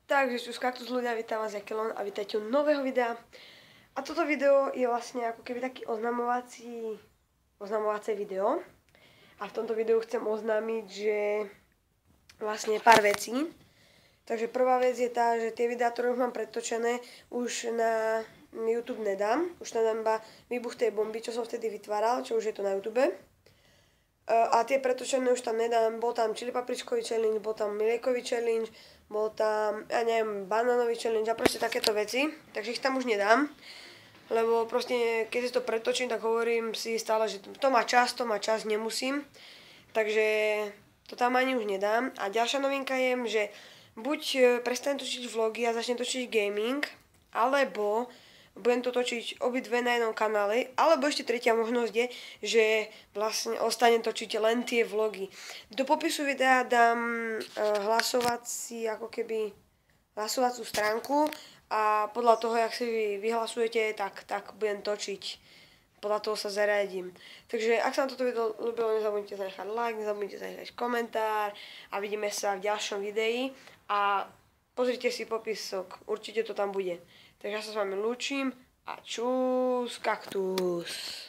Takže čus kaktus ľudia, vítam vás Jakelon a vítajte u nového videa. A toto video je vlastne ako keby taký oznamovacie video. A v tomto videu chcem oznámiť, že vlastne pár vecí. Takže prvá vec je tá, že tie videá, ktoré už mám predtočené, už na YouTube nedám. Už nedám iba výbuch tej bomby, čo som vtedy vytváral, čo už je to na YouTube. A tie pretočené už tam nedám, bol tam čili papričkový challenge, bol tam miliekový challenge, bol tam, ja neviem, banánový challenge a proste takéto veci, takže ich tam už nedám, lebo proste keď si to pretočím, tak hovorím si stále, že to má čas, nemusím, takže to tam ani už nedám. A ďalšia novinka je, že buď prestanem točiť vlogy a začnem točiť gaming, alebo budem to točiť obidve na jednom kanále, alebo ešte tretia možnosť je, že vlastne ostanem točiť len tie vlogy. Do popisu videa dám hlasovacú stránku a podľa toho, jak si vy vyhlasujete, tak budem točiť. Podľa toho sa zariadím. Takže ak sa vám toto video ľúbilo, nezabudnite zanechať like, nezabudnite zanechať komentár a vidíme sa v ďalšom videi a pozrite si popisok, určite to tam bude. Takže ja sa s vami lúčim a čus kaktus.